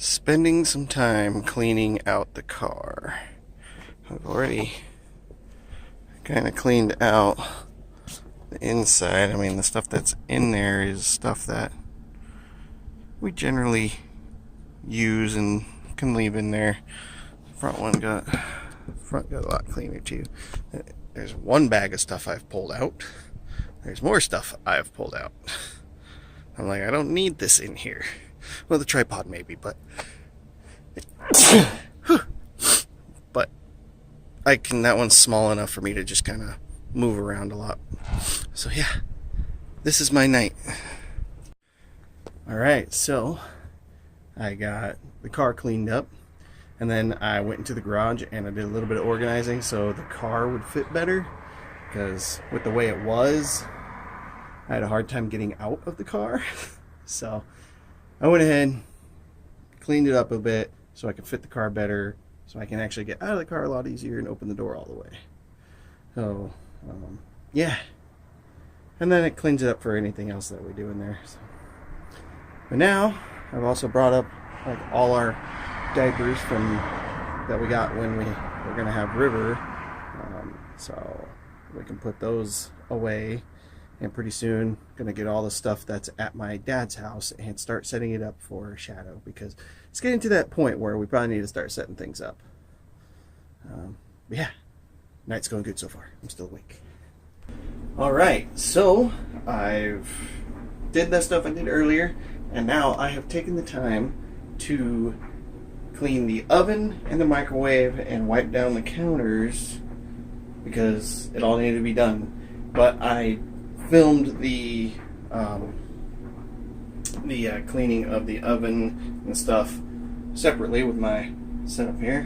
spending some time cleaning out the car. I've already kind of cleaned out the inside. I mean, the stuff that's in there is stuff that we generally use and can leave in there. Front got a lot cleaner too. There's one bag of stuff I've pulled out. There's more stuff I've pulled out. I'm like, I don't need this in here. Well, the tripod maybe, but that one's small enough for me to just kind of move around a lot. So yeah, this is my night. Alright, so I got the car cleaned up, and then I went into the garage and I did a little bit of organizing so the car would fit better, because with the way it was, I had a hard time getting out of the car. So I went ahead, cleaned it up a bit so I could fit the car better, so I can actually get out of the car a lot easier and open the door all the way. So yeah, and then it cleans it up for anything else that we do in there. So. But now I've also brought up like all our diapers from that we got when we were gonna have River, so we can put those away. And pretty soon gonna get all the stuff that's at my dad's house and start setting it up for Shadow, because it's getting to that point where we probably need to start setting things up. But yeah, night's going good so far. I'm still awake. Alright, so I've did that stuff I did earlier, and now I have taken the time to clean the oven and the microwave and wipe down the counters, because it all needed to be done. But I filmed the cleaning of the oven and stuff separately with my setup here,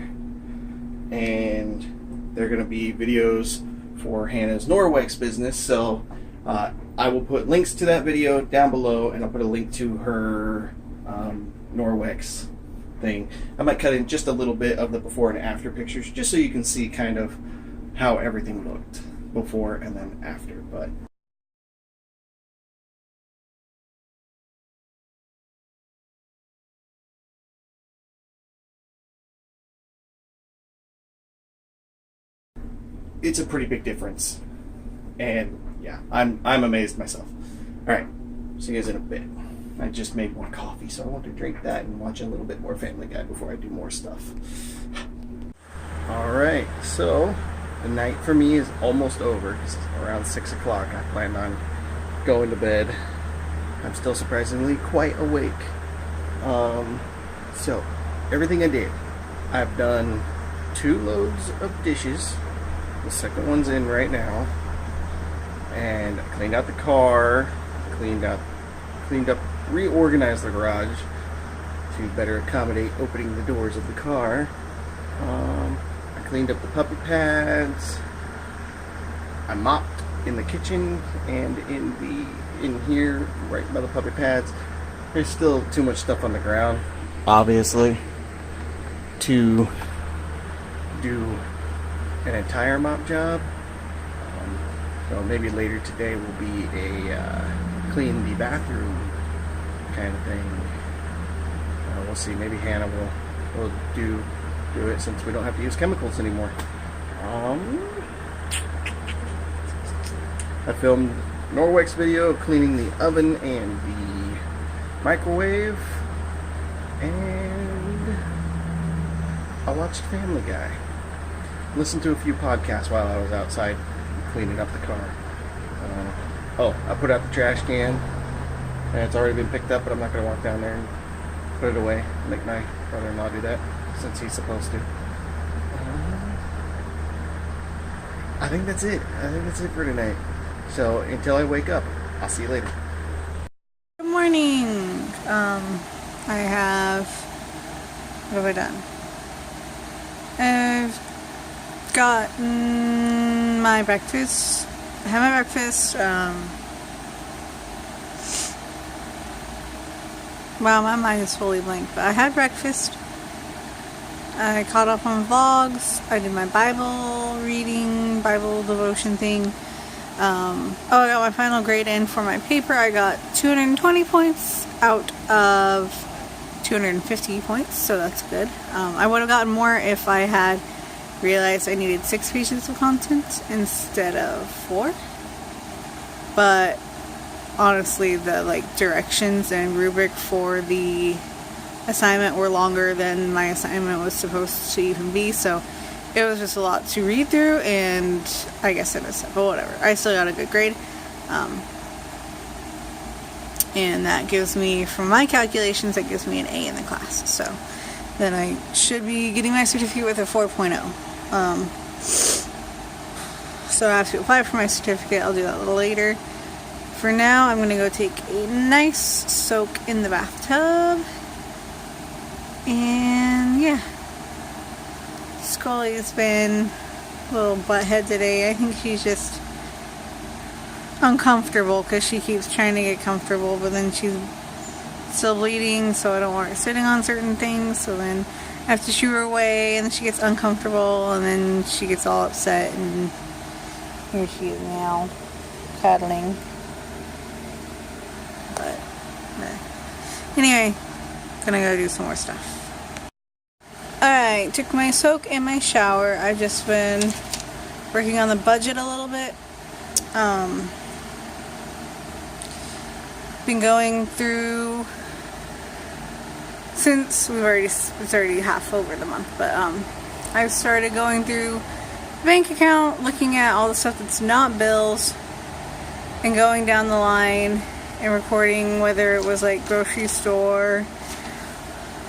and they're going to be videos for Hannah's Norwex business, so I will put links to that video down below, and I'll put a link to her Norwex thing. I might cut in just a little bit of the before and after pictures just so you can see kind of how everything looked before and then after. But it's a pretty big difference, and yeah, I'm amazed myself. Alright, see you guys in a bit. I just made more coffee, so I want to drink that and watch a little bit more Family Guy before I do more stuff. Alright, so the night for me is almost over. It's around 6 o'clock. I planned on going to bed. I'm still surprisingly quite awake. So everything I did, I've done 2 loads of dishes. The second one's in right now, and I cleaned out the car, cleaned up, reorganized the garage to better accommodate opening the doors of the car. I cleaned up the puppy pads. I mopped in the kitchen and in here right by the puppy pads. There's still too much stuff on the ground, obviously, to do an entire mop job. So maybe later today will be a clean the bathroom kind of thing. We'll see. Maybe Hannah will do it since we don't have to use chemicals anymore. I filmed Norwex video of cleaning the oven and the microwave, and I watched Family Guy. Listened to a few podcasts while I was outside cleaning up the car. I put out the trash can, and it's already been picked up, but I'm not going to walk down there and put it away. Make my brother-in-law do that, since he's supposed to. I think that's it. I think that's it for tonight. So until I wake up, I'll see you later. Good morning. What have I done? I've gotten my breakfast. I had my breakfast. Wow, my mind is fully blank. But I had breakfast. I caught up on vlogs. I did my Bible reading, Bible devotion thing. I got my final grade in for my paper. I got 220 points out of 250 points, so that's good. I would have gotten more if I had realized I needed 6 pages of content instead of 4. But honestly, the directions and rubric for the assignment were longer than my assignment was supposed to even be, so it was just a lot to read through, and I guess I missed it, but whatever. I still got a good grade. And that gives me, from my calculations, that gives me an A in the class. So then I should be getting my certificate with a 4.0. So I have to apply for my certificate. I'll do that a little later. For now, I'm going to go take a nice soak in the bathtub. And yeah. Scully's been a little butthead today. I think she's just uncomfortable because she keeps trying to get comfortable, but then she's still bleeding, so I don't want her sitting on certain things, so then I have to shoo her away, and then she gets uncomfortable, and then she gets all upset, and here she is now, cuddling. But anyway, gonna go do some more stuff. Alright, took my soak and my shower. I've just been working on the budget a little bit. Been going through since it's already half over the month, but I've started going through the bank account, looking at all the stuff that's not bills, and going down the line and recording whether it was like grocery store,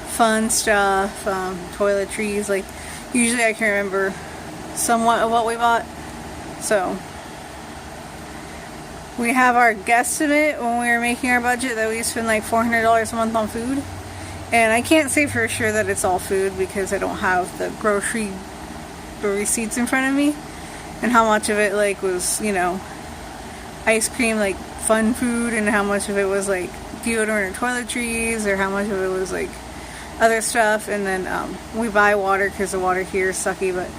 fun stuff, toiletries. Like usually I can remember somewhat of what we bought, so. We have our guesstimate when we were making our budget that we spend like $400 a month on food. And I can't say for sure that it's all food because I don't have the receipts in front of me. And how much of it was, ice cream, like fun food, and how much of it was like deodorant or toiletries, or how much of it was like other stuff. And then we buy water because the water here is sucky, but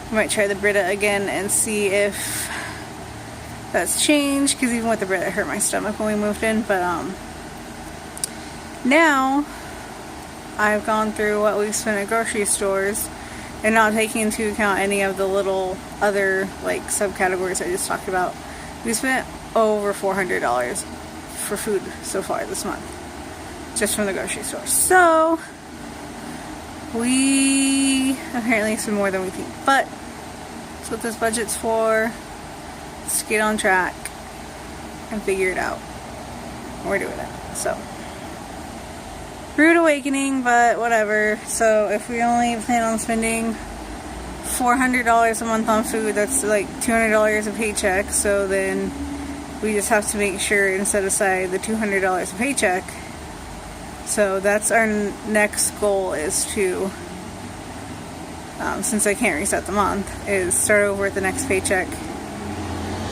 we might try the Brita again and see if that's changed, because even with the bread it hurt my stomach when we moved in. But now I've gone through what we've spent at grocery stores and not taking into account any of the little other subcategories I just talked about. We spent over $400 for food so far this month, just from the grocery store. So we apparently spend more than we think, but that's what this budget's for. Let's get on track and figure it out. We're doing it. So, rude awakening, but whatever. So if we only plan on spending $400 a month on food, that's like $200 a paycheck. So then we just have to make sure and set aside the $200 a paycheck. So that's our next goal, is to, since I can't reset the month, is start over at the next paycheck.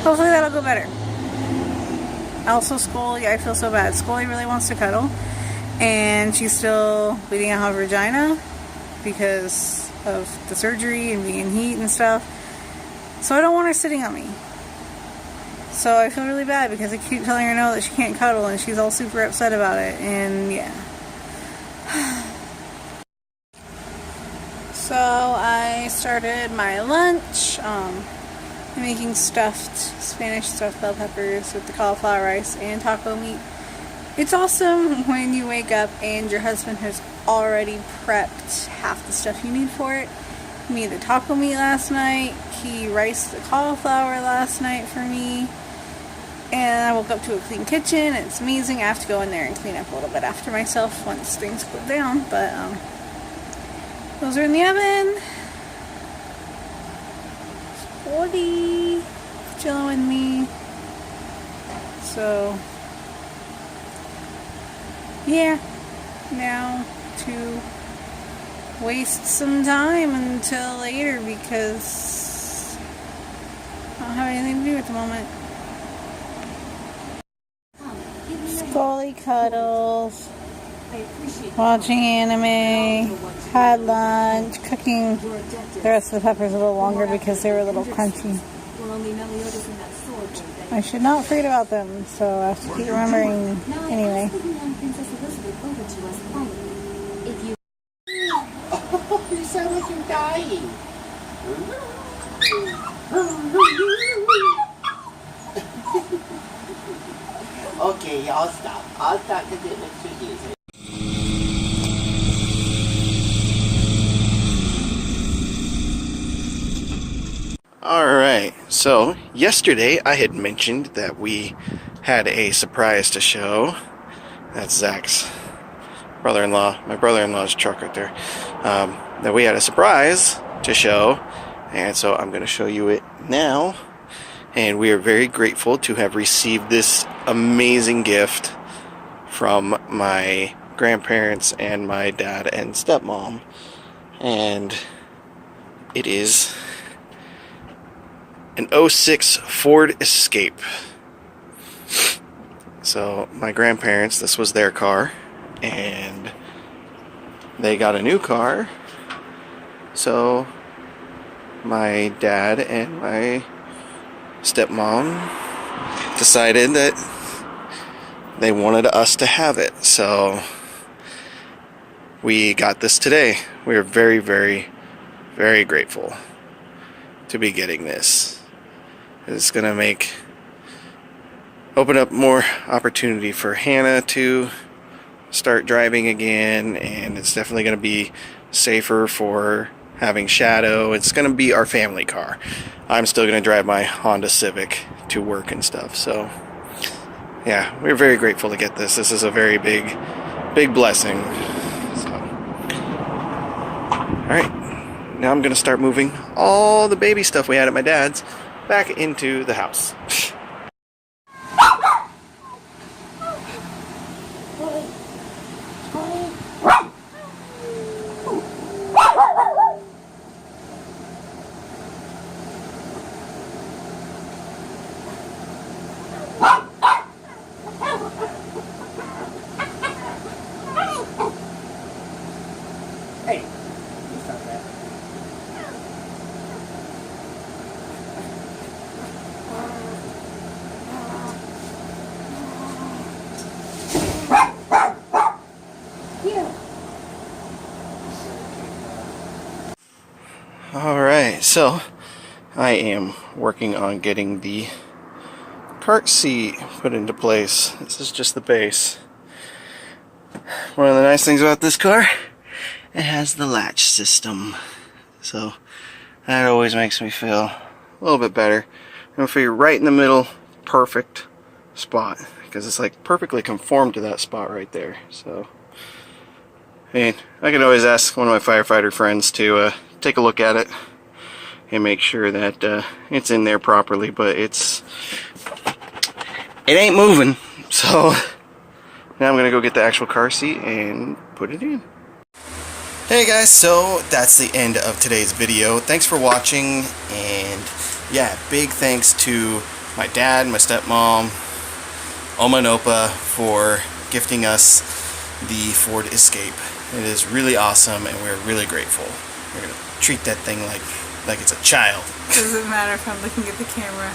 Hopefully that'll go better. Also, Scully, I feel so bad. Scully really wants to cuddle, and she's still bleeding out her vagina because of the surgery and being in heat and stuff. So I don't want her sitting on me. So I feel really bad because I keep telling her no, that she can't cuddle, and she's all super upset about it, and yeah. So I started my lunch. I'm making stuffed Spanish stuffed bell peppers with the cauliflower rice and taco meat. It's awesome when you wake up and your husband has already prepped half the stuff you need for it. He made the taco meat last night. He riced the cauliflower last night for me. And I woke up to a clean kitchen. It's amazing. I have to go in there and clean up a little bit after myself once things cool down. But those are in the oven. Woody chilling with me. So yeah, now to waste some time until later because I don't have anything to do at the moment. Scully cuddles, watching anime, had lunch, cooking the rest of the peppers a little longer because they were a little crunchy. I should not forget about them, so I have to keep remembering anyway. I'll talk to them in 2 years. Alright, so yesterday I had mentioned that we had a surprise to show. That's Zach's brother-in-law, my brother-in-law's truck right there. That we had a surprise to show, and so I'm going to show you it now. And we are very grateful to have received this amazing gift from my grandparents and my dad and stepmom. And it is an 06 Ford Escape. So my grandparents, this was their car, and they got a new car. So my dad and my stepmom decided that they wanted us to have it. So we got this today. We are very, very, very grateful to be getting this. It's gonna open up more opportunity for Hannah to start driving again, and it's definitely gonna be safer for having Shadow. It's gonna be our family car. I'm still gonna drive my Honda Civic to work and stuff. So yeah, we're very grateful to get this. This is a very big blessing. So, all right, now I'm gonna start moving all the baby stuff we had at my dad's back into the house. Hey, you stop that. Alright, so I am working on getting the cart seat put into place. This is just the base. One of the nice things about this car, it has the latch system. So that always makes me feel a little bit better. I'm gonna figure right in the middle, perfect spot, because it's like perfectly conformed to that spot right there. So I can always ask one of my firefighter friends to take a look at it and make sure that it's in there properly, but it ain't moving. So now I'm gonna go get the actual car seat and put it in. Hey guys, so that's the end of today's video. Thanks for watching, and yeah, big thanks to my dad, my stepmom, Oma and Opa for gifting us the Ford Escape. It is really awesome, and we're really grateful. We're gonna treat that thing like it's a child. Doesn't matter if I'm looking at the camera.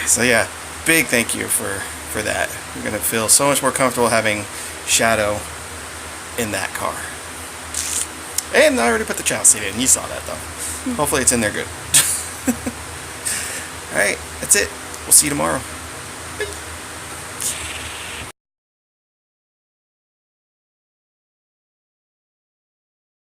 So yeah, big thank you for that. We're gonna feel so much more comfortable having Shadow in that car. And I already put the child seat in. You saw that though. Hopefully it's in there good. Alright, that's it. We'll see you tomorrow.